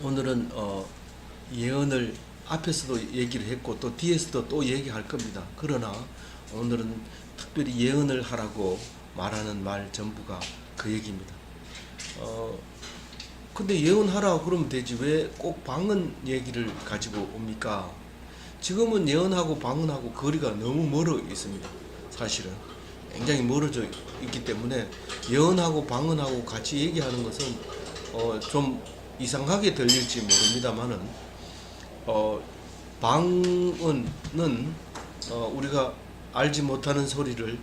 오늘은 예언을 앞에서도 얘기를 했고 또 뒤에서도 또 얘기할 겁니다. 그러나 오늘은 특별히 예언을 하라고 말하는 말 전부가 그 얘기입니다. 근데 예언하라 그러면 되지 왜 꼭 방언 얘기를 가지고 옵니까? 지금은 예언하고 방언하고 거리가 너무 멀어 있습니다. 사실은 굉장히 멀어져 있기 때문에 예언하고 방언하고 같이 얘기하는 것은 좀 이상하게 들릴지 모릅니다만은 방언은 우리가 알지 못하는 소리를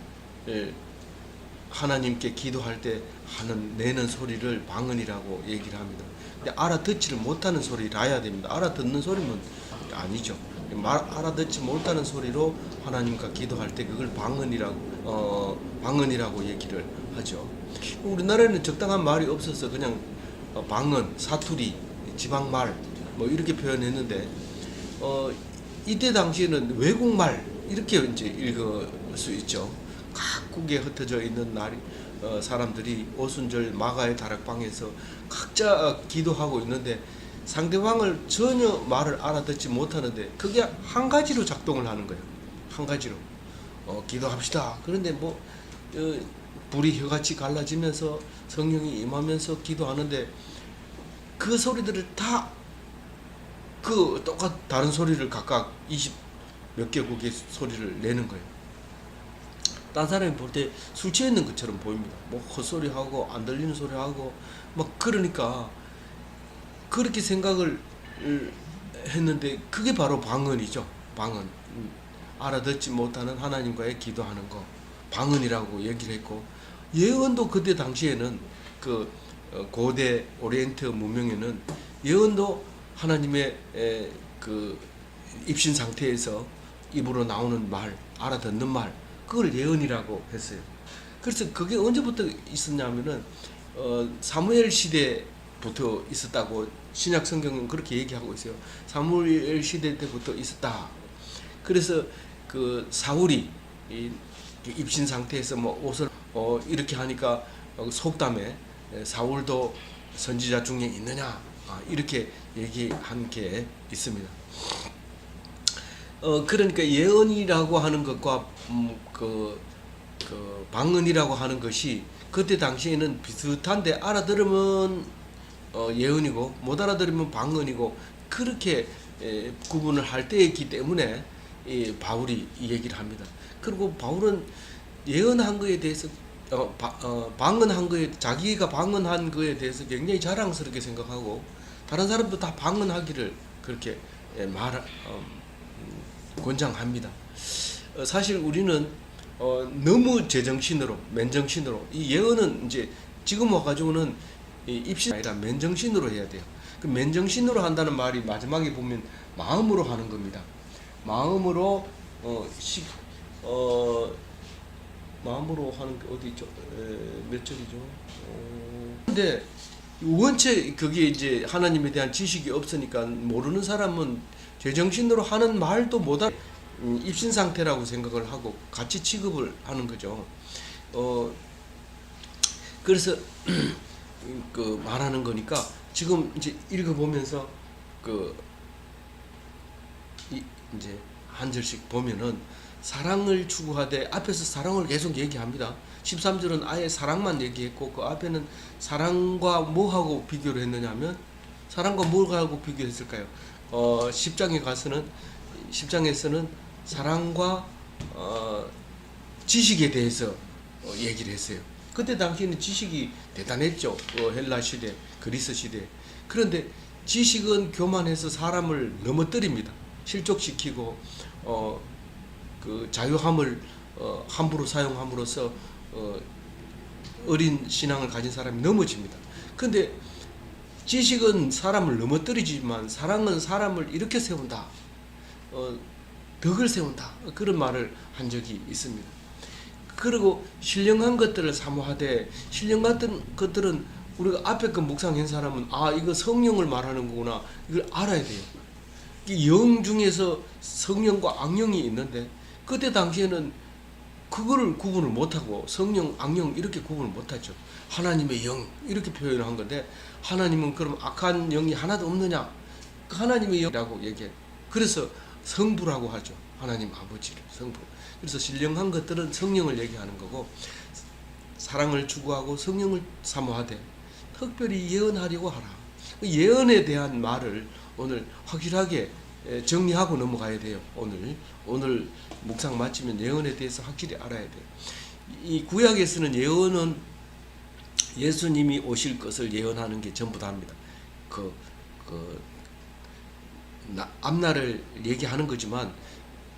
하나님께 기도할 때 내는 소리를 방언이라고 얘기를 합니다. 근데 알아듣지를 못하는 소리라야 됩니다. 알아듣는 소리면 아니죠. 알아듣지 못하는 소리로 하나님과 기도할 때 그걸 방언이라고 얘기를 하죠. 우리나라에는 적당한 말이 없어서 그냥 방언, 사투리, 지방말 뭐 이렇게 표현했는데 이때 당시에는 외국말 이렇게 이제 읽을 수 있죠. 각국에 흩어져 있는 사람들이 오순절 마가의 다락방에서 각자 기도하고 있는데 상대방을 전혀 말을 알아듣지 못하는데 그게 한 가지로 작동을 하는 거예요. 한 가지로 기도합시다. 그런데 불이 혀같이 갈라지면서 성령이 임하면서 기도하는데 그 소리들을 다 똑같 다른 소리를 각각 20 몇 개국의 소리를 내는 거예요. 딴 사람이 볼 때 술 취해 있는 것처럼 보입니다. 헛소리하고 안 들리는 소리하고 그러니까 그렇게 생각을 했는데 그게 바로 방언이죠. 방언. 알아듣지 못하는 하나님과의 기도하는 거 방언이라고 얘기를 했고 예언도 그때 당시에는 고대 오리엔트 문명에는 예언도 하나님의 그 입신 상태에서 입으로 나오는 말, 알아듣는 말 그걸 예언이라고 했어요. 그래서 그게 언제부터 있었냐면은 사무엘 시대부터 있었다고 신약 성경은 그렇게 얘기하고 있어요. 사무엘 시대 때부터 있었다. 그래서 사울이 입신 상태에서 옷을 이렇게 하니까 속담에 사울도 선지자 중에 있느냐 이렇게 얘기한 게 있습니다. 그러니까 예언이라고 하는 것과 방언이라고 하는 것이 그때 당시에는 비슷한데 알아들으면 예언이고 못 알아들으면 방언이고 그렇게 구분을 할 때였기 때문에 바울이 이 얘기를 합니다. 그리고 바울은 예언한 거에 대해서 방언한 거에 자기가 방언한 거에 대해서 굉장히 자랑스럽게 생각하고 다른 사람도 다 방언하기를 그렇게 권장합니다. 사실 우리는 너무 제정신으로 맨정신으로 이 예언은 이제 지금 와가지고는 입신 아니라 맨정신으로 해야 돼요. 그 맨정신으로 한다는 말이 마지막에 보면 마음으로 하는 겁니다. 마음으로 마음으로 하는 게 어디 있죠? 몇 절이죠? 근데 원체 그게 이제 하나님에 대한 지식이 없으니까 모르는 사람은 제정신으로 하는 말도 못한 입신 상태라고 생각을 하고 같이 취급을 하는 거죠. 그래서 말하는 거니까 지금 이제 읽어보면서 이제 한 절씩 보면은 사랑을 추구하되 앞에서 사랑을 계속 얘기합니다. 13절은 아예 사랑만 얘기했고 그 앞에는 사랑과 뭐하고 비교를 했느냐면 사랑과 뭐하고 비교했을까요? 10장에서는 사랑과 지식에 대해서 얘기를 했어요. 그때 당시에는 지식이 대단했죠. 헬라 시대, 그리스 시대. 그런데 지식은 교만해서 사람을 넘어뜨립니다. 실족시키고 자유함을 함부로 사용함으로써 어린 신앙을 가진 사람이 넘어집니다. 그런데 지식은 사람을 넘어뜨리지만 사랑은 사람을 일으켜 세운다. 덕을 세운다. 그런 말을 한 적이 있습니다. 그리고 신령한 것들을 사모하되 신령한 것들은 우리가 앞에 묵상한 사람은 이거 성령을 말하는 거구나. 이걸 알아야 돼요. 영 중에서 성령과 악령이 있는데 그때 당시에는 그거를 구분을 못하고 성령, 악령 이렇게 구분을 못하죠. 하나님의 영 이렇게 표현한 건데 하나님은 그럼 악한 영이 하나도 없느냐? 그 하나님의 영이라고 얘기해. 그래서 성부라고 하죠. 하나님 아버지를 성부. 그래서 신령한 것들은 성령을 얘기하는 거고 사랑을 추구하고 성령을 사모하되 특별히 예언하려고 하라. 예언에 대한 말을 오늘 확실하게 정리하고 넘어가야 돼요. 오늘 묵상 마치면 예언에 대해서 확실히 알아야 돼요. 이 구약에서는 예언은 예수님이 오실 것을 예언하는 게 전부 다입니다. 앞날을 얘기하는 거지만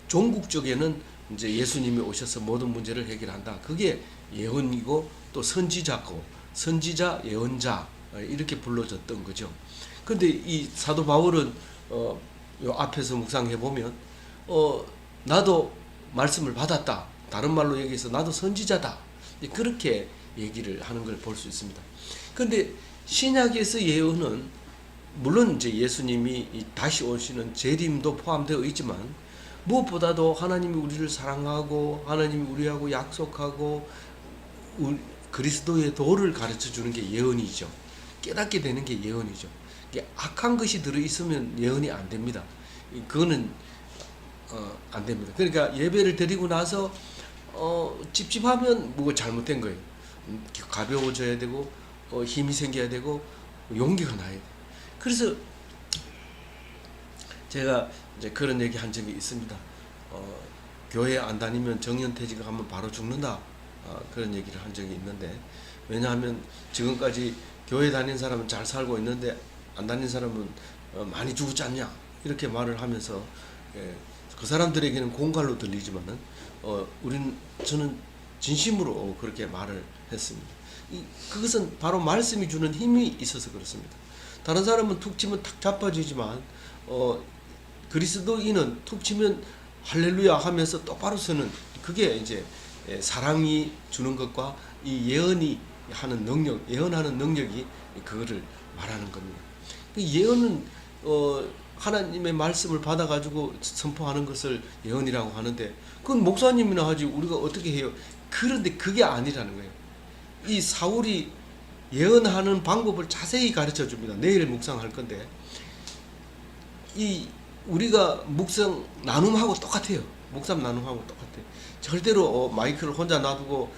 종국 쪽에는 이제 예수님이 오셔서 모든 문제를 해결한다. 그게 예언이고 또 선지자고 선지자 예언자 이렇게 불러졌던 거죠. 그런데 이 사도 바울은 요 앞에서 묵상해 보면 나도 말씀을 받았다. 다른 말로 얘기해서 나도 선지자다. 그렇게 얘기를 하는 걸 볼 수 있습니다. 그런데 신약에서 예언은 물론 이제 예수님이 다시 오시는 재림도 포함되어 있지만 무엇보다도 하나님이 우리를 사랑하고 하나님이 우리하고 약속하고 그리스도의 도를 가르쳐 주는 게 예언이죠. 깨닫게 되는 게 예언이죠. 악한 것이 들어있으면 예언이 안 됩니다. 그거는 안 됩니다. 그러니까 예배를 드리고 나서 찝찝하면 뭐가 잘못된 거예요. 가벼워져야 되고 힘이 생겨야 되고 용기가 나야 돼요. 그래서 제가 이제 그런 얘기 한 적이 있습니다. 교회 안 다니면 정년퇴직하면 바로 죽는다. 그런 얘기를 한 적이 있는데 왜냐하면 지금까지 교회 다닌 사람은 잘 살고 있는데 안 다닌 사람은 많이 죽었지 않냐 이렇게 말을 하면서 그 사람들에게는 공갈로 들리지만은 저는 진심으로 그렇게 말을 했습니다. 그것은 바로 말씀이 주는 힘이 있어서 그렇습니다. 다른 사람은 툭 치면 탁 자빠지지만 그리스도인은 툭 치면 할렐루야 하면서 똑바로 서는 그게 이제 사랑이 주는 것과 이 예언이 하는 능력, 예언하는 능력이 그거를 말하는 겁니다. 예언은 하나님의 말씀을 받아가지고 선포하는 것을 예언이라고 하는데 그건 목사님이나 하지 우리가 어떻게 해요? 그런데 그게 아니라는 거예요. 이 사울이 예언하는 방법을 자세히 가르쳐 줍니다. 내일 묵상할 건데 이 우리가 묵상 나눔하고 똑같아요. 묵상 나눔하고 똑같아요. 절대로 마이크를 혼자 놔두고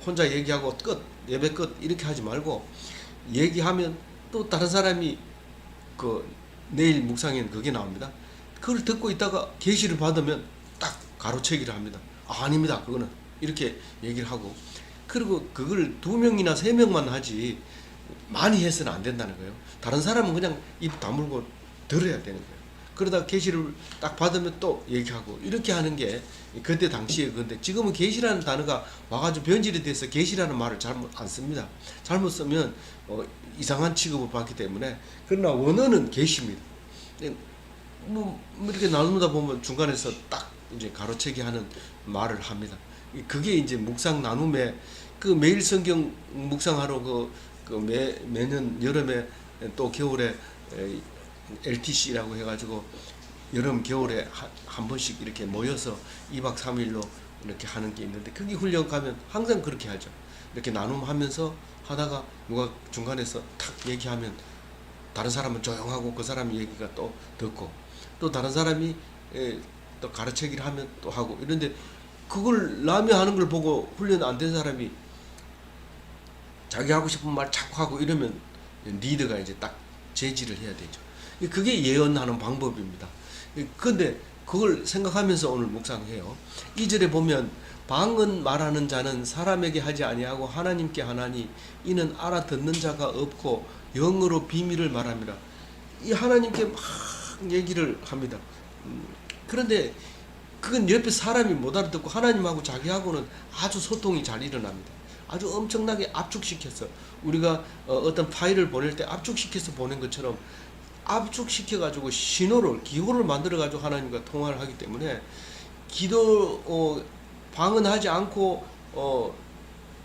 혼자 얘기하고 끝 예배 끝 이렇게 하지 말고 얘기하면 또 다른 사람이 내일 묵상에는 그게 나옵니다. 그걸 듣고 있다가 계시를 받으면 딱 가로채기를 합니다. 아닙니다. 그거는 이렇게 얘기를 하고 그리고 그걸 2명이나 3명만 하지 많이 해서는 안 된다는 거예요. 다른 사람은 그냥 입 다물고 들어야 되는 거예요. 그러다 계시를 딱 받으면 또 얘기하고 이렇게 하는 게 그때 당시에 그런데 지금은 계시라는 단어가 와가지고 변질이 돼서 계시라는 말을 잘못 안 씁니다. 잘못 쓰면 이상한 취급을 받기 때문에 그러나 원어는 계시입니다. 뭐 이렇게 나누다 보면 중간에서 딱 이제 가로채기 하는 말을 합니다. 그게 이제 묵상 나눔에 매일 성경 묵상하러 매년 여름에 또 겨울에 LTC라고 해가지고 여름 겨울에 한 번씩 이렇게 모여서 2박 3일로 이렇게 하는 게 있는데 거기 훈련 가면 항상 그렇게 하죠. 이렇게 나눔하면서 하다가 누가 중간에서 탁 얘기하면 다른 사람은 조용하고 그 사람 얘기가 또 듣고 또 다른 사람이 또 가르치기를 하면 또 하고 이런데 그걸 남이 하는 걸 보고 훈련 안 된 사람이 자기 하고 싶은 말 자꾸 하고 이러면 리더가 이제 딱 제지를 해야 되죠. 그게 예언하는 방법입니다. 그런데 그걸 생각하면서 오늘 묵상해요. 2절에 보면 방언 말하는 자는 사람에게 하지 아니하고 하나님께 하나니 이는 알아듣는 자가 없고 영어로 비밀을 말합니다. 이 하나님께 막 얘기를 합니다. 그런데 그건 옆에 사람이 못 알아듣고 하나님하고 자기하고는 아주 소통이 잘 일어납니다. 아주 엄청나게 압축시켜서 우리가 어떤 파일을 보낼 때 압축시켜서 보낸 것처럼 압축시켜가지고 신호를 기호를 만들어가지고 하나님과 통화를 하기 때문에 방언하지 않고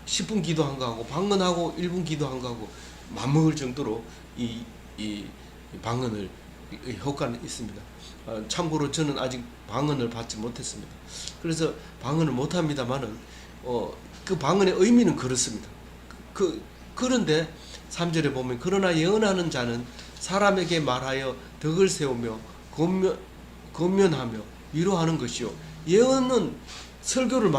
10분 기도한 거하고 방언하고 1분 기도한 거하고 맞먹을 정도로 이 방언을 효과는 있습니다. 참고로 저는 아직 방언을 받지 못했습니다. 그래서 방언을 못합니다만은 그 방언의 의미는 그렇습니다. 그런데 3절에 보면 그러나 예언하는 자는 사람에게 말하여 덕을 세우며 권면하며 위로하는 것이요. 예언은 설교를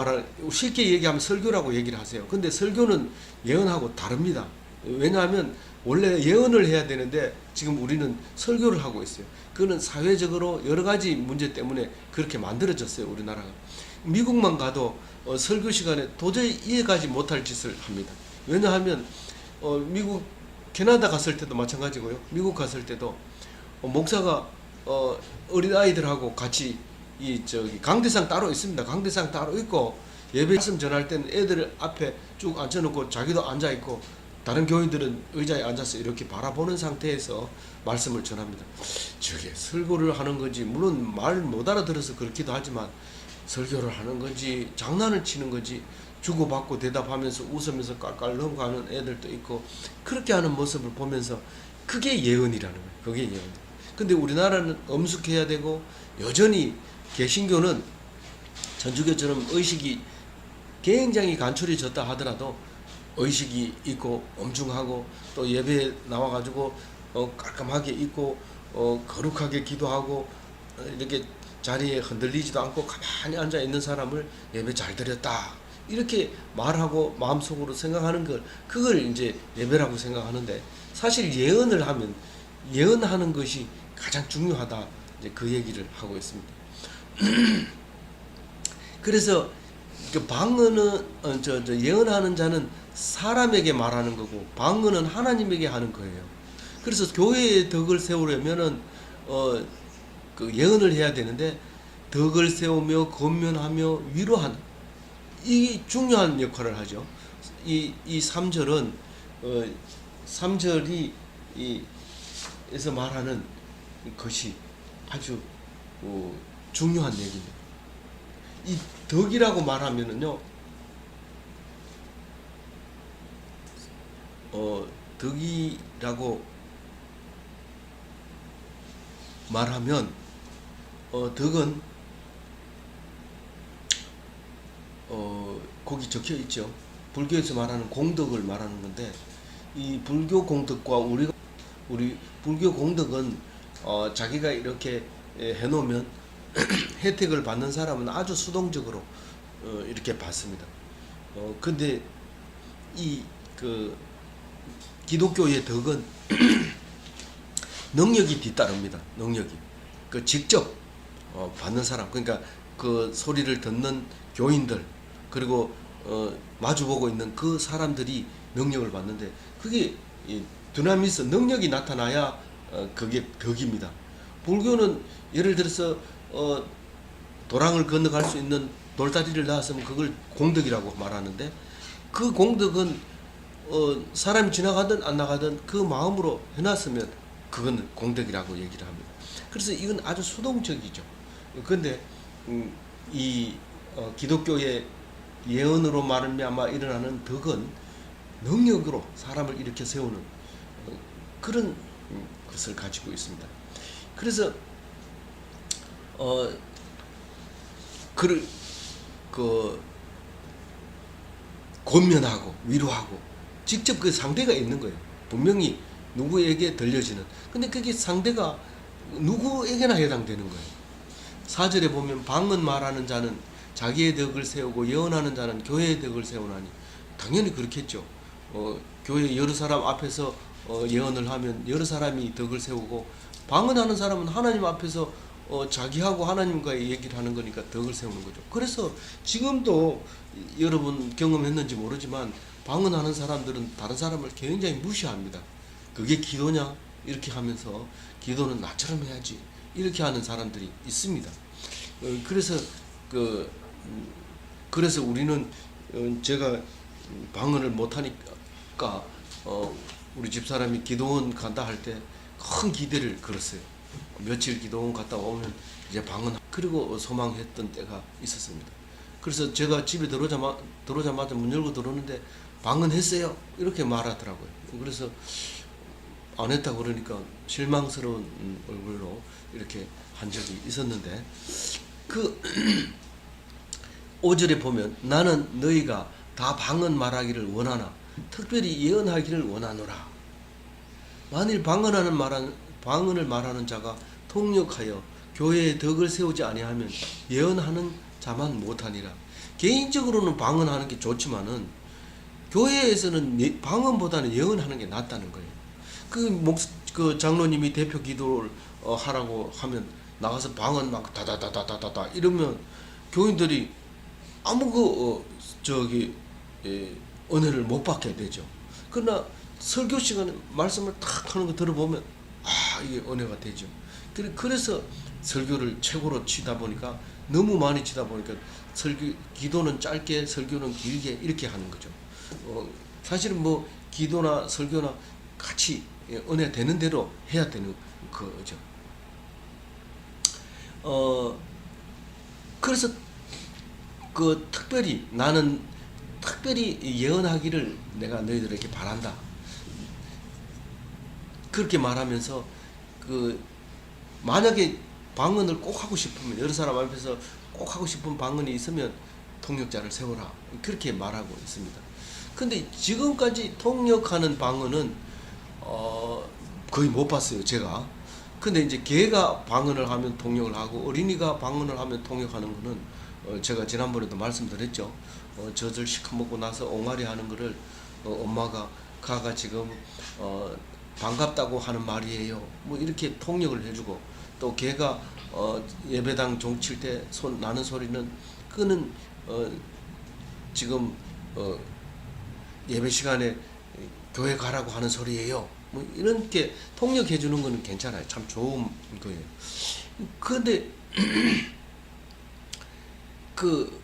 쉽게 얘기하면 설교라고 얘기를 하세요. 근데 설교는 예언하고 다릅니다. 왜냐하면 원래 예언을 해야 되는데 지금 우리는 설교를 하고 있어요. 그거는 사회적으로 여러 가지 문제 때문에 그렇게 만들어졌어요. 우리나라가. 미국만 가도 설교 시간에 도저히 이해가지 못할 짓을 합니다. 왜냐하면 미국 캐나다 갔을 때도 마찬가지고요. 미국 갔을 때도 목사가 어린 아이들하고 같이 강대상 따로 있습니다. 강대상 따로 있고 예배 말씀 전할 때는 애들 앞에 쭉 앉혀놓고 자기도 앉아 있고 다른 교인들은 의자에 앉아서 이렇게 바라보는 상태에서 말씀을 전합니다. 저게 설교를 하는 건지, 물론 말 못 알아들어서 그렇기도 하지만 설교를 하는 건지 장난을 치는 건지 주고받고 대답하면서 웃으면서 깔깔 넘어가는 애들도 있고 그렇게 하는 모습을 보면서 그게 예언이라는 거예요. 그게 예언. 근데 우리나라는 엄숙해야 되고 여전히 개신교는 전주교처럼 의식이 굉장히 간추려졌다 하더라도 의식이 있고 엄중하고 또 예배에 나와가지고 깔끔하게 있고 거룩하게 기도하고 이렇게 자리에 흔들리지도 않고 가만히 앉아 있는 사람을 예배 잘 드렸다 이렇게 말하고 마음속으로 생각하는 그걸 이제 예배라고 생각하는데 사실 예언을 하면 예언하는 것이 가장 중요하다 이제 그 얘기를 하고 있습니다. 그래서 그 방언은 예언하는 자는 사람에게 말하는 거고 방언은 하나님에게 하는 거예요. 그래서 교회의 덕을 세우려면은 그 예언을 해야 되는데 덕을 세우며 권면하며 위로하는 이 중요한 역할을 하죠. 이 3절은 3절이 에서 말하는 것이 아주 중요한 얘기입니다. 이 덕이라고 말하면은요, 덕이라고 말하면 덕은 거기 적혀 있죠. 불교에서 말하는 공덕을 말하는 건데 이 불교 공덕과 우리 불교 공덕은 자기가 이렇게 해놓으면 혜택을 받는 사람은 아주 수동적으로 이렇게 받습니다. 근데 그 기독교의 덕은 능력이 뒤따릅니다. 능력이 직접 받는 사람, 그러니까 그 소리를 듣는 교인들 그리고 마주보고 있는 그 사람들이 능력을 받는데 그게 두나미스 능력이 나타나야 그게 덕입니다. 불교는 예를 들어서 도랑을 건너갈 수 있는 돌다리를 놨으면 그걸 공덕이라고 말하는데 그 공덕은 사람이 지나가든 안 나가든 그 마음으로 해놨으면 그건 공덕이라고 얘기를 합니다. 그래서 이건 아주 수동적이죠. 그런데 기독교의 예언으로 말미암아 일어나는 덕은 능력으로 사람을 일으켜 세우는 그런 것을 가지고 있습니다. 그래서 권면하고 위로하고 직접 그 상대가 있는 거예요. 분명히 누구에게 들려지는. 근데 그게 상대가 누구에게나 해당되는 거예요. 4절에 보면 방언 말하는 자는 자기의 덕을 세우고 예언하는 자는 교회의 덕을 세우나니 당연히 그렇겠죠. 교회 여러 사람 앞에서 예언을 하면 여러 사람이 덕을 세우고 방언하는 사람은 하나님 앞에서 자기하고 하나님과의 얘기를 하는 거니까 덕을 세우는 거죠. 그래서 지금도 여러분 경험했는지 모르지만 방언하는 사람들은 다른 사람을 굉장히 무시합니다. 그게 기도냐? 이렇게 하면서 기도는 나처럼 해야지 이렇게 하는 사람들이 있습니다. 그래서 우리는 제가 방언을 못하니까 우리 집사람이 기도원 간다 할 때 큰 기대를 걸었어요. 며칠 기도원 갔다 오면 이제 방언 그리고 소망했던 때가 있었습니다. 그래서 제가 집에 들어오자마자 문 열고 들어오는데 방언했어요 이렇게 말하더라고요. 그래서 안 했다고 그러니까 실망스러운 얼굴로 이렇게 한 적이 있었는데, 그 5절에 보면 나는 너희가 다 방언 말하기를 원하나 특별히 예언하기를 원하노라. 만일 방언을 말하는 자가 통역하여 교회의 덕을 세우지 아니하면 예언하는 자만 못하니라. 개인적으로는 방언하는 게 좋지만은 교회에서는 방언보다는 예언하는 게 낫다는 거예요. 그 장로님이 대표 기도를 하라고 하면 나가서 방언 막 다다다다다다 이러면 교인들이 아무 은혜를 못 받게 되죠. 그러나 설교 시간에 말씀을 탁 하는 거 들어보면 이게 은혜가 되죠. 그래서 설교를 최고로 치다 보니까, 너무 많이 치다 보니까 기도는 짧게 설교는 길게 이렇게 하는 거죠. 사실은 뭐 기도나 설교나 같이 은혜 되는 대로 해야 되는 거죠. 그래서 나는 특별히 예언하기를 내가 너희들에게 바란다. 그렇게 말하면서 만약에 방언을 꼭 하고 싶으면, 여러 사람 앞에서 꼭 하고 싶은 방언이 있으면 통역자를 세워라. 그렇게 말하고 있습니다. 근데 지금까지 통역하는 방언은 거의 못 봤어요, 제가. 근데 이제 개가 방언을 하면 통역을 하고 어린이가 방언을 하면 통역하는 거는 제가 지난번에도 말씀드렸죠. 젖을 시커먹고 나서 옹알이 하는 거를 엄마가 가가 지금 반갑다고 하는 말이에요. 뭐 이렇게 통역을 해주고, 또 개가 예배당 종칠 때 나는 소리는 그는 지금 예배 시간에 교회 가라고 하는 소리예요. 뭐 이렇게 통역해 주는 거는 괜찮아요. 참 좋은 거예요. 그런데 그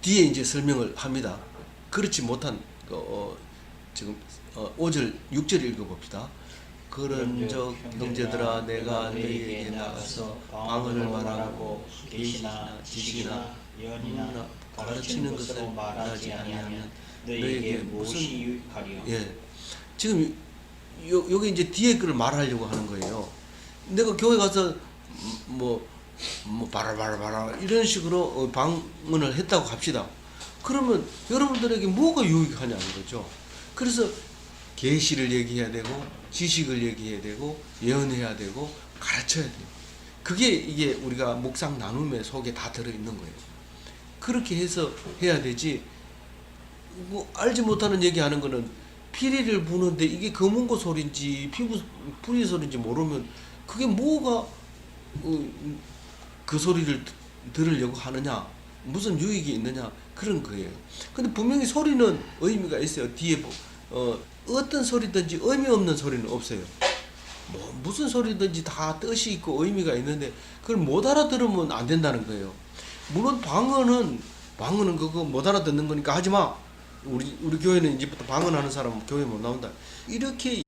뒤에 이제 설명을 합니다. 그렇지 못한 지금 5절 6절 읽어봅시다. 그런즉 형제들아 내가 너희에게 나가서 방언을 말하고 계시나 지식이나 예언이나 가르치는 것을 말하지 아니하면 너희에게 무엇이 유익하리요? 예, 지금 여기 이제 뒤에 글을 말하려고 하는 거예요. 내가 교회 가서 뭐 바라바라바라 이런 식으로 방언을 했다고 합시다. 그러면 여러분들에게 뭐가 유익하냐는 거죠. 그래서 계시를 얘기해야 되고 지식을 얘기해야 되고 예언해야 되고 가르쳐야 돼요. 이게 우리가 묵상 나눔의 속에 다 들어있는 거예요. 그렇게 해서 해야 되지, 뭐 알지 못하는 얘기하는 거는 피리를 부는데 이게 검은고 소리인지 풀이 소리인지 모르면 그게 뭐가 그 소리를 들으려고 하느냐, 무슨 유익이 있느냐, 그런 거예요. 근데 분명히 소리는 의미가 있어요. 뒤에 어떤 소리든지 의미 없는 소리는 없어요. 뭐 무슨 소리든지 다 뜻이 있고 의미가 있는데 그걸 못 알아들으면 안 된다는 거예요. 물론 방언은 그거 못 알아듣는 거니까 하지 마. 우리 교회는 이제부터 방언하는 사람은 교회 못 나온다. 이렇게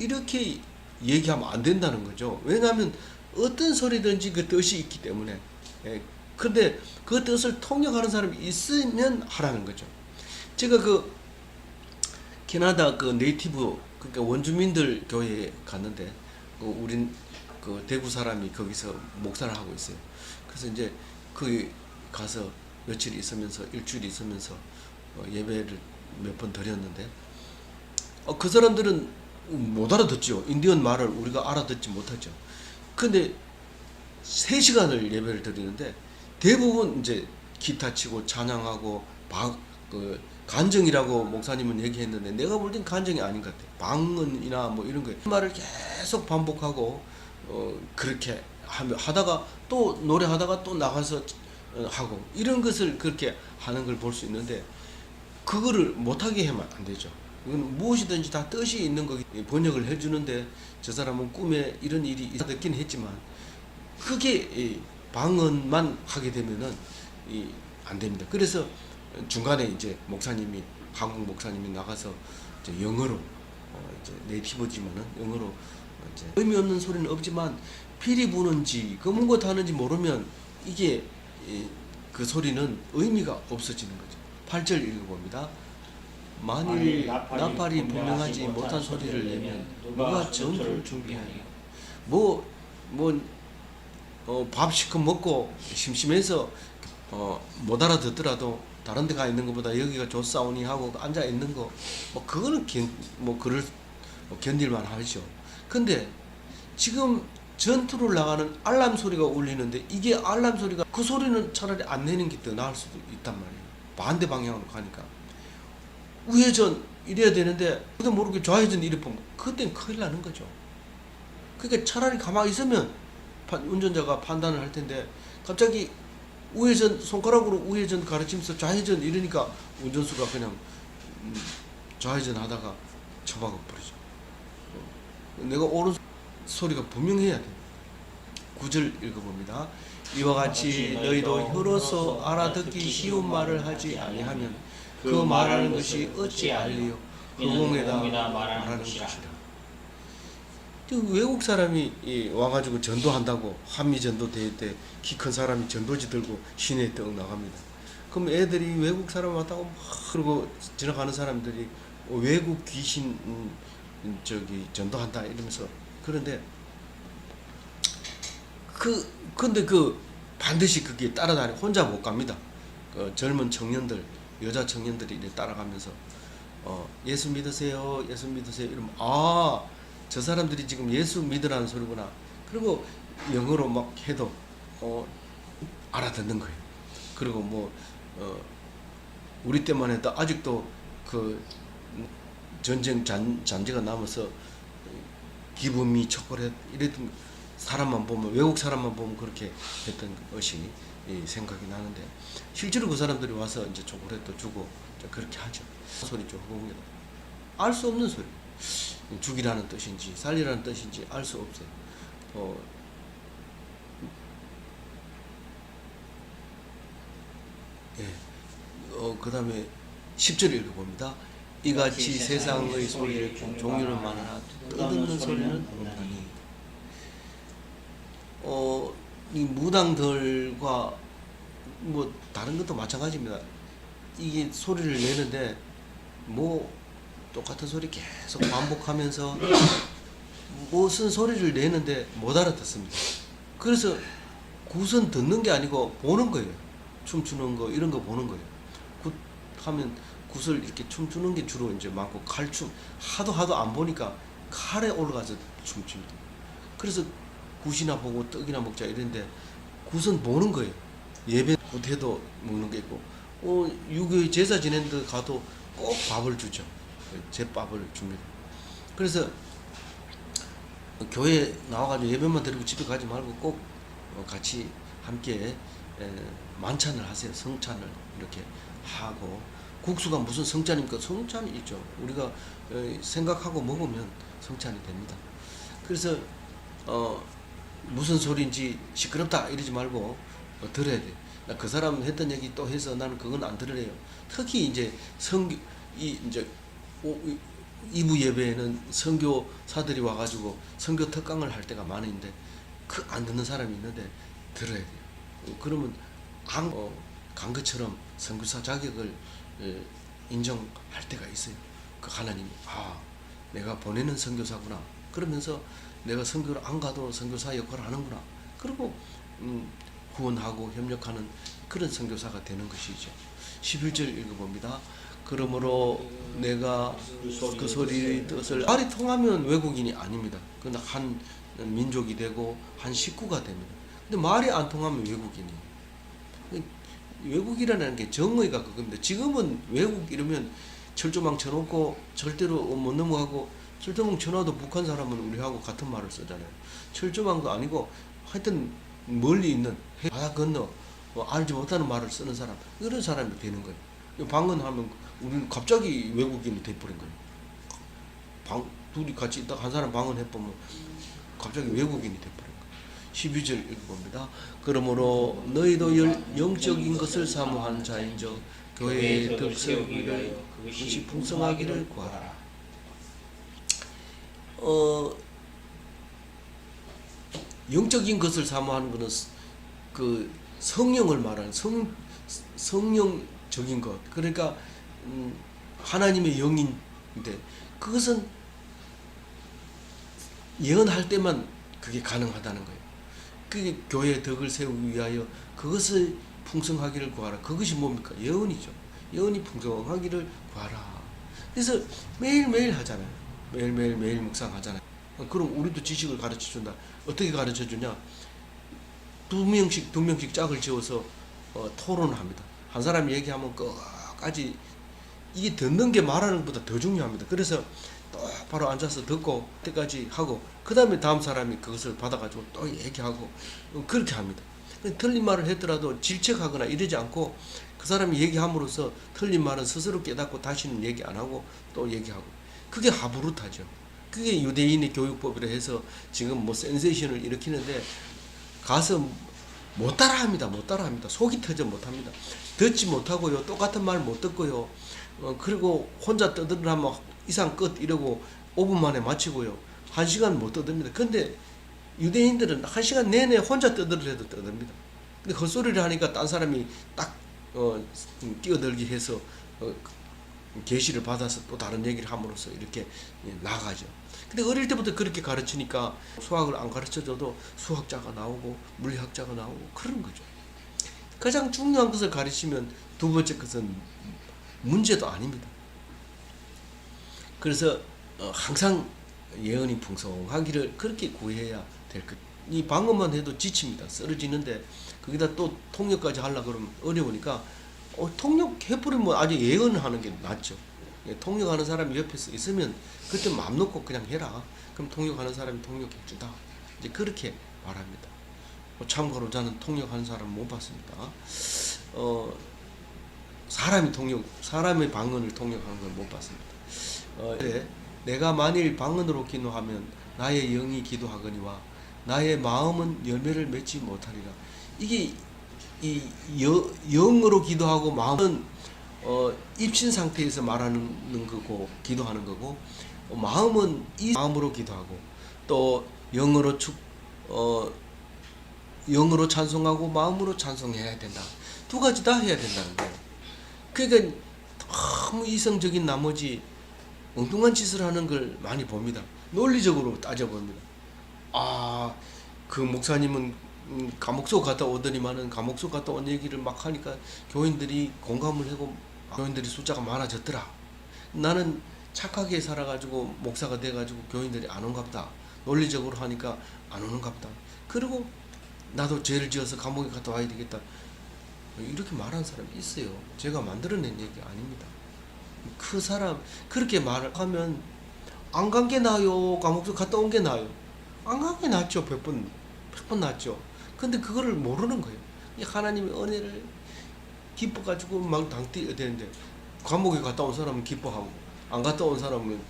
얘기하면 안 된다는 거죠. 왜냐하면 어떤 소리든지 그 뜻이 있기 때문에. 근데 그 뜻을 통역하는 사람이 있으면 하라는 거죠. 제가 캐나다 네이티브, 그러니까 원주민들 교회에 갔는데, 우린 대구 사람이 거기서 목사를 하고 있어요. 그래서 이제 거기 가서 며칠 있으면서, 일주일 있으면서 예배를 몇 번 드렸는데, 그 사람들은 못 알아듣죠. 인디언 말을 우리가 알아듣지 못하죠. 근데 3시간을 예배를 드리는데 대부분 이제 기타 치고 찬양하고 간증이라고 목사님은 얘기했는데 내가 볼 땐 간증이 아닌 것 같아요. 방언이나 뭐 이런 거예요. 말을 계속 반복하고 그렇게 하다가 또 노래하다가 또 나가서 하고 이런 것을 그렇게 하는 걸 볼 수 있는데, 그거를 못하게 하면 안 되죠. 이건 무엇이든지 다 뜻이 있는 거기. 번역을 해주는데 저 사람은 꿈에 이런 일이 있었긴 했지만 그게 방언만 하게 되면은 안 됩니다. 그래서 중간에 이제 한국 목사님이 나가서 이제 영어로 이제 네이티브지만은 영어로 이제 의미 없는 소리는 없지만 피리 부는지 검은 거 타는지 모르면 이게 그 소리는 의미가 없어지는 거죠. 8절 읽어봅니다. 만일 나팔이 분명하지 못한 소리를 내면 누가 전투를 준비하냐. 뭐 밥 시켜 먹고 심심해서 못 알아듣더라도 다른 데 가 있는 것보다 여기가 좋사오니 하고 앉아 있는 거 뭐 그거는 그럴 견딜만 하죠. 근데 지금 전투를 나가는 알람 소리가 울리는데 이게 알람 소리가 그 소리는 차라리 안 내는 게 더 나을 수도 있단 말이에요. 반대 방향으로 가니까 우회전 이래야 되는데 그도 모르게 좌회전 이래 보면 그땐 큰일 나는 거죠. 그러니까 차라리 가만히 있으면 운전자가 판단을 할 텐데 갑자기 우회전 손가락으로 우회전 가르치면서 좌회전 이러니까 운전수가 그냥 좌회전 하다가 처박아 버리죠. 내가 옳은 소리가 분명해야 돼. 9절 읽어봅니다. 이와 같이 너희도 혀로서 알아듣기 쉬운 말을 하지 아니하면 그 말하는 것이 어찌 알리요? 흑공에다 말하는 것이라. 외국 사람이 와가지고 전도한다고 한미 전도 대회 때 키 큰 사람이 전도지 들고 시내에 떡 나갑니다. 그럼 애들이 외국 사람 왔다고 막 그러고 지나가는 사람들이 외국 귀신 전도한다 이러면서 그런데 근데 반드시 그게 따라다니 혼자 못 갑니다. 젊은 청년들 여자 청년들이 이렇게 따라가면서 예수 믿으세요 예수 믿으세요 이러면 저 사람들이 지금 예수 믿으라는 소리구나. 그리고 영어로 막 해도 알아듣는 거예요. 그리고 우리 때만 해도 아직도 그 전쟁 잔재가 남아서 기브미 초콜릿 이랬던 사람만 보면 외국 사람만 보면 그렇게 했던 것이 생각이 나는데 실제로 그 사람들이 와서 이제 초콜릿도 주고 그렇게 하죠. 소리죠. 알 수 없는 소리. 죽이라는 뜻인지 살리라는 뜻인지 알 수 없어요. 그 다음에 10절 읽어봅니다. 이같이 세상의 소리를 종류는 많으나 떠듣는 소리는 없나니. 이 무당들과 다른 것도 마찬가지입니다. 이게 소리를 내는데 똑같은 소리 계속 반복하면서 무슨 소리를 내는데 못 알아듣습니다. 그래서 굿은 듣는 게 아니고 보는 거예요. 춤추는 거 이런 거 보는 거예요. 굿 하면 굿을 이렇게 춤추는 게 주로 이제 많고 칼춤 하도 안 보니까 칼에 올라가서 춤춥니다. 그래서 굿이나 보고 떡이나 먹자 이랬는데 굿은 보는 거예요. 예배 굿해도 먹는 게 있고 유교의 제사 지낸 데 가도 꼭 밥을 주죠. 제밥을 줍니다. 그래서 교회 나와가지고 예배만 드리고 집에 가지 말고 꼭 같이 함께 만찬을 하세요. 성찬을 이렇게 하고 국수가 무슨 성찬입니까? 성찬이 있죠. 우리가 생각하고 먹으면 성찬이 됩니다. 그래서 무슨 소리인지 시끄럽다 이러지 말고 들어야 돼. 나 그 사람 했던 얘기 또 해서 나는 그건 안 들으래요. 특히 이제 이제 2부 예배에는 선교사들이 와가지고 선교 특강을 할 때가 많은데 안 듣는 사람이 있는데 들어야 돼요. 그러면 간 것처럼 선교사 자격을 인정할 때가 있어요. 그 하나님이 내가 보내는 선교사구나. 그러면서 내가 선교를 안 가도 선교사 역할을 하는구나. 그리고 구원하고 협력하는 그런 선교사가 되는 것이죠. 11절 읽어봅니다. 그러므로 내가 그 소리의 뜻을 말이 통하면 외국인이 아닙니다. 그건 한 민족이 되고 한 식구가 됩니다. 근데 말이 안 통하면 외국인이에요. 외국이라는 게 정의가 그겁니다. 지금은 외국 이러면 철조망 쳐놓고 절대로 못 넘어가고 철조망 쳐놔도 북한 사람은 우리하고 같은 말을 쓰잖아요. 철조망도 아니고 하여튼 멀리 있는 바다 건너 알지 못하는 말을 쓰는 사람 이런 사람이 되는 거예요. 방언하면 우리는 갑자기 외국인이 돼버린 거예요. 둘이 같이 있다가 한 사람 방언해보면 갑자기 외국인이 돼버린 거예요. 12절 읽어봅니다. 그러므로 너희도 영적인 것을 사모하는 자인저 교회의 덕을 위하여 그것이 풍성하기를 구하라. 영적인 것을 사모하는 것은 그 성령을 말하는 성령적인 것. 그러니까 하나님의 영인데 그것은 예언할 때만 그게 가능하다는 거예요. 그게 교회의 덕을 세우기 위하여 그것을 풍성하기를 구하라. 그것이 뭡니까? 예언이죠. 예언이 풍성하기를 구하라. 그래서 매일매일 하잖아요. 매일 묵상하잖아요. 그럼 우리도 지식을 가르쳐준다. 어떻게 가르쳐주냐? 두 명씩 짝을 지어서 토론을 합니다. 한 사람이 얘기하면 끝까지 이게 듣는 게 말하는 것보다 더 중요합니다. 그래서 똑바로 앉아서 듣고 때까지 하고 그 다음에 다음 사람이 그것을 받아가지고 또 얘기하고 그렇게 합니다. 틀린 말을 했더라도 질책하거나 이러지 않고 그 사람이 얘기함으로써 틀린 말은 스스로 깨닫고 다시는 얘기 안 하고 또 얘기하고 그게 하부루타죠. 그게 유대인의 교육법이라 해서 지금 뭐 센세이션을 일으키는데 가서 못 따라합니다. 속이 터져 못합니다. 듣지 못하고요. 똑같은 말 못 듣고요. 그리고 혼자 떠들으면 이상 끝 이러고 5분 만에 마치고요. 1시간 못 떠듭니다. 근데 유대인들은 1시간 내내 혼자 떠들어도 떠듭니다. 근데 헛소리를 하니까 딴 사람이 딱 끼어들기 해서 계시를 받아서 또 다른 얘기를 함으로써 이렇게 나가죠. 근데 어릴 때부터 그렇게 가르치니까 수학을 안 가르쳐줘도 수학자가 나오고 물리학자가 나오고 그런 거죠. 가장 중요한 것을 가르치면 두 번째 것은 문제도 아닙니다. 그래서 항상 예언이 풍성하기를 그렇게 구해야 될 것. 이 방언만 해도 지칩니다. 쓰러지는데 거기다 또 통역까지 하려고 그러면 어려우니까 통역해버리면 아주 예언하는 게 낫죠. 통역하는 사람이 옆에서 있으면 그때 마음 놓고 그냥 해라. 그럼 통역하는 사람이 통역해주다. 이제 그렇게 말합니다. 참고로 저는 통역하는 사람 못 봤습니다. 사람의 방언을 통역하는 걸 못 봤습니다. 내가 만일 방언으로 기도하면 나의 영이 기도하거니와 나의 마음은 열매를 맺지 못하리라. 이게 영으로 기도하고 마음은 입신 상태에서 말하는 거고 기도하는 거고 마음은 이 마음으로 기도하고 또 영으로 찬송하고 마음으로 찬송해야 된다. 두 가지 다 해야 된다는 거예요. 그러니까 너무 이성적인 나머지 엉뚱한 짓을 하는 걸 많이 봅니다. 논리적으로 따져봅니다. 그 목사님은 감옥소 갔다 오더니만은 감옥소 갔다 온 얘기를 막 하니까 교인들이 공감을 하고 교인들이 숫자가 많아졌더라. 나는 착하게 살아가지고 목사가 돼가지고 교인들이 안 온갑다. 논리적으로 하니까 안 오는갑다. 그리고 나도 죄를 지어서 감옥에 갔다 와야 되겠다. 이렇게 말하는 사람이 있어요. 제가 만들어낸 얘기 아닙니다. 그 사람 그렇게 말을 하면 안 간 게 나아요? 감옥에 갔다 온 게 나아요? 안 간 게 낫죠. 100번 낫죠. 근데 그거를 모르는 거예요. 이 하나님의 은혜를 기뻐가지고 막 당뛰어야 되는데 감옥에 갔다 온 사람은 기뻐하고 안 갔다 온 사람은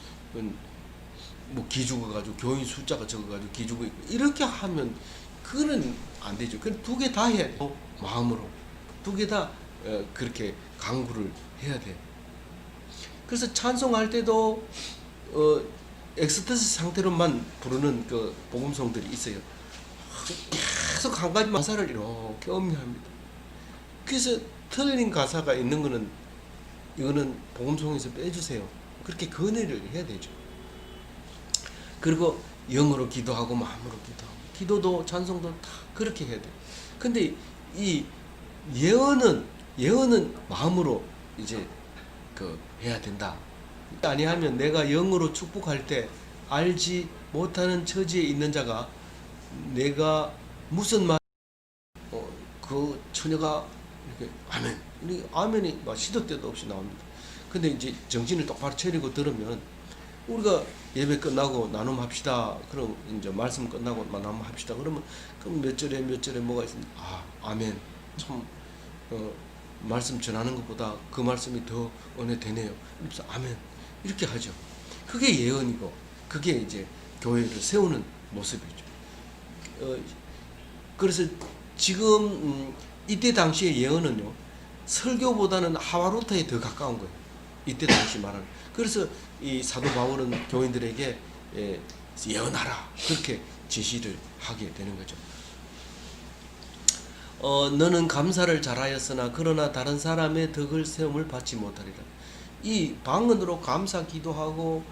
뭐 기죽어가지고 교인 숫자가 적어가지고 기죽어 이렇게 하면 그거는 안 되죠. 그 두 개 다 해야 돼요. 마음으로 두 개 다 그렇게 강구를 해야 돼요. 그래서 찬송할 때도 엑스터시 상태로만 부르는 그 복음송들이 있어요. 계속 한 가지 가사를 이렇게 음미합니다. 그래서 틀린 가사가 있는 거는 이거는 복음송에서 빼주세요. 그렇게 건의를 해야 되죠. 그리고 영어로 기도하고 마음으로 기도하고 기도도 찬송도 다 그렇게 해야 돼요. 근데 이 예언은 마음으로 이제 해야 된다. 아니하면 내가 영으로 축복할 때 알지 못하는 처지에 있는 자가 내가 무슨 말 그 처녀가 이렇게 아멘 이렇게 아멘이 막 시도 때도 없이 나옵니다. 근데 이제 정신을 똑바로 차리고 들으면 우리가 예배 끝나고 나눔합시다. 그럼 이제 말씀 끝나고 나눔합시다. 그러면 그럼 몇 절에 뭐가 있습니다. 아멘. 참 말씀 전하는 것보다 그 말씀이 더 은혜 되네요. 그래서 아멘 이렇게 하죠. 그게 예언이고 그게 이제 교회를 세우는 모습이죠. 그래서 지금 이때 당시의 예언은요 설교보다는 하와루타에 더 가까운 거예요. 이때 당시 말하는. 그래서 이 사도 바울은 교인들에게 예언하라 그렇게 지시를 하게 되는 거죠. 너는 감사를 잘하였으나 그러나 다른 사람의 덕을 세움을 받지 못하리라. 이 방언으로 감사 기도하고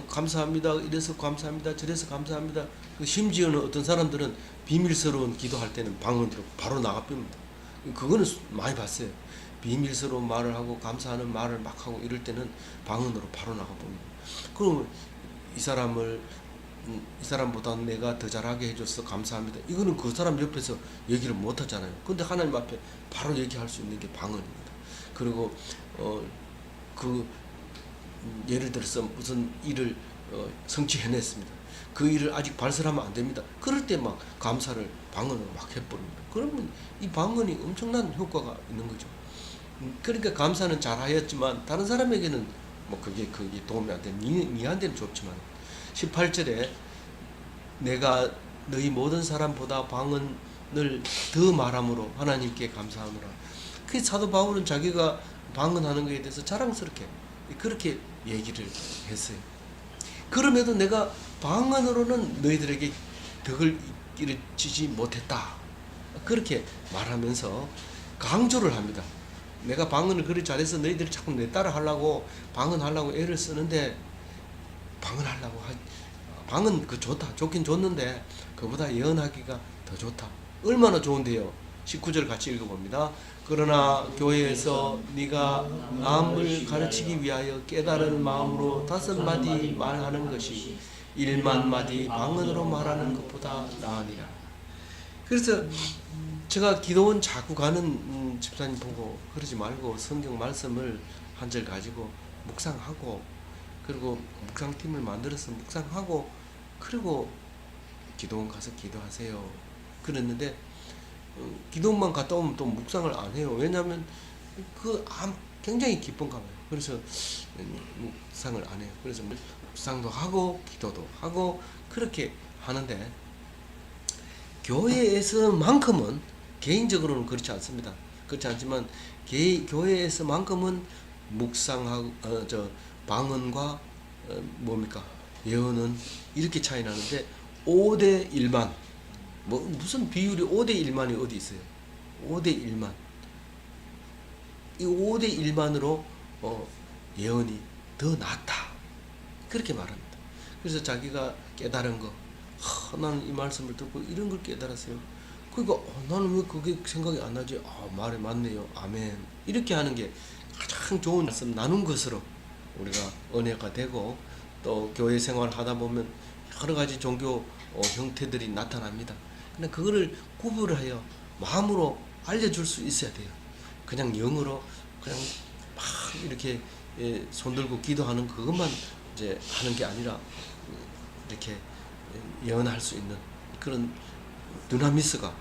감사합니다. 이래서 감사합니다. 저래서 감사합니다. 심지어는 어떤 사람들은 비밀스러운 기도할 때는 방언으로 바로 나가봅니다. 그거는 많이 봤어요. 비밀스러운 말을 하고 감사하는 말을 막 하고 이럴 때는 방언으로 바로 나가봅니다. 그럼 이 사람보다 내가 더 잘하게 해줘서 감사합니다. 이거는 그 사람 옆에서 얘기를 못 하잖아요. 근데 하나님 앞에 바로 얘기할 수 있는 게 방언입니다. 그리고 그 예를 들어서 무슨 일을 성취해냈습니다. 그 일을 아직 발설하면 안 됩니다. 그럴 때 막 감사를 방언으로 막 해버립니다. 그러면 이 방언이 엄청난 효과가 있는 거죠. 그러니까 감사는 잘하였지만 다른 사람에게는 뭐 그게 도움이 안 돼. 니한테는 좋지만 18절에 내가 너희 모든 사람보다 방언을 더 말함으로 하나님께 감사하노라. 그 사도 바울은 자기가 방언하는 것에 대해서 자랑스럽게 그렇게 얘기를 했어요. 그럼에도 내가 방언으로는 너희들에게 덕을 이르치지 못했다. 그렇게 말하면서 강조를 합니다. 내가 방언을 그리 잘해서 너희들이 자꾸 내 따라 하려고 방언하려고 애를 쓰는데 방언 좋다. 좋긴 좋는데 그보다 예언하기가 더 좋다. 얼마나 좋은데요. 19절 같이 읽어봅니다. 그러나 교회에서 네가 남을 가르치기 위하여 깨달은 마음으로 5마디 말하는 것이 1만 마디 방언으로 말하는 것보다 나으니라. 그래서 제가 기도원 자꾸 가는 집사님 보고 그러지 말고 성경 말씀을 한 절 가지고 묵상하고 그리고 묵상팀을 만들어서 묵상하고 그리고 기도원 가서 기도하세요. 그랬는데 기도원만 갔다 오면 또 묵상을 안 해요. 왜냐하면 굉장히 기쁜가 봐요. 그래서 묵상을 안 해요. 그래서 묵상도 하고 기도도 하고 그렇게 하는데 교회에서만큼은 개인적으로는 그렇지 않습니다. 그렇지 않지만 교회에서만큼은 묵상하고 방언과 예언은 이렇게 차이 나는데 5대 1만 무슨 비율이 5대 1만이 어디 있어요? 5대 1만. 이 5대 1만으로 예언이 더 낫다. 그렇게 말합니다. 그래서 자기가 깨달은 거, 나는 이 말씀을 듣고 이런 걸 깨달았어요. 그러니까 나는 왜 그게 생각이 안 나지? 말이 맞네요. 아멘. 이렇게 하는 게 가장 좋은 말씀 나눈 것으로 우리가 은혜가 되고 또 교회 생활을 하다 보면 여러 가지 종교 형태들이 나타납니다. 근데 그거를 구분하여 마음으로 알려줄 수 있어야 돼요. 그냥 영어로 그냥 막 이렇게 손들고 기도하는 그것만 이제 하는 게 아니라 이렇게 예언할 수 있는 그런 드나미스가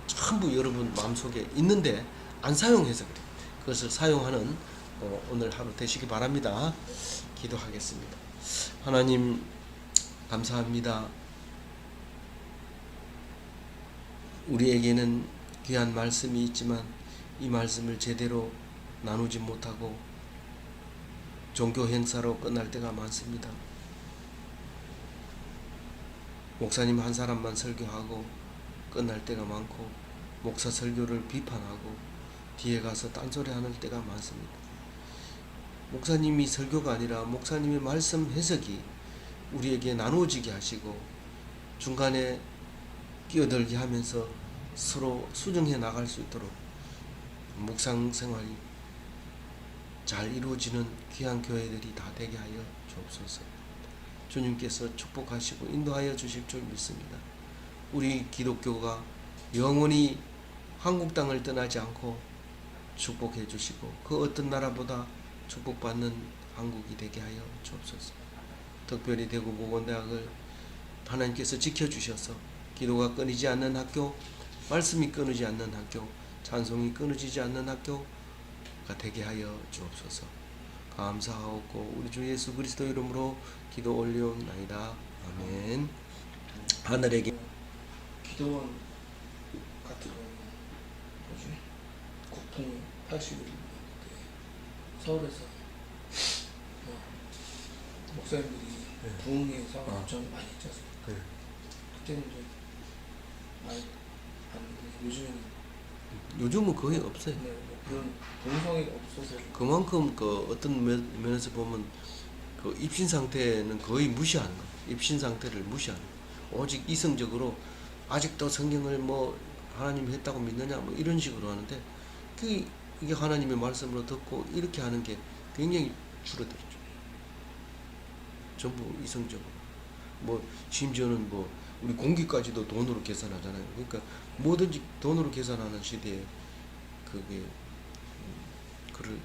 전부 여러분 마음속에 있는데 안 사용해서 그래요. 그것을 사용하는 오늘 하루 되시기 바랍니다. 기도하겠습니다. 하나님 감사합니다. 우리에게는 귀한 말씀이 있지만 이 말씀을 제대로 나누지 못하고 종교 행사로 끝날 때가 많습니다. 목사님 한 사람만 설교하고 끝날 때가 많고 목사 설교를 비판하고 뒤에 가서 딴소리 하는 때가 많습니다. 목사님이 설교가 아니라 목사님의 말씀 해석이 우리에게 나누어지게 하시고 중간에 끼어들게 하면서 서로 수정해 나갈 수 있도록 묵상 생활이 잘 이루어지는 귀한 교회들이 다 되게 하여 주옵소서. 주님께서 축복하시고 인도하여 주실 줄 믿습니다. 우리 기독교가 영원히 한국 땅을 떠나지 않고 축복해 주시고 그 어떤 나라보다 축복받는 한국이 되게 하여 주옵소서. 특별히 대구보건대학을 하나님께서 지켜주셔서 기도가 끊이지 않는 학교, 말씀이 끊이지 않는 학교, 찬송이 끊어지지 않는 학교가 되게 하여 주옵소서. 감사하옵고 우리 주 예수 그리스도 이름으로 기도 올리옵나이다. 아멘. 하늘에게 기도원 같은 경우는 뭐지? 국통 81일 서울에서 목사님들이 부흥회에서 엄청 많이 했지 않습니까? 그때는 좀 많이 봤는데 요즘에는 요즘은 거의 없어요. 네, 뭐 그런 동성애가 없어서 그만큼 그 어떤 면에서 보면 그 입신 상태는 거의 무시하는 거예요. 입신 상태를 무시하는 거예요. 오직 이성적으로 아직도 성경을 뭐 하나님이 했다고 믿느냐 뭐 이런 식으로 하는데 이게 하나님의 말씀으로 듣고 이렇게 하는 게 굉장히 줄어들었죠. 전부 이성적으로. 뭐 심지어는 뭐 우리 공기까지도 돈으로 계산하잖아요. 그러니까 뭐든지 돈으로 계산하는 시대에 그게 그를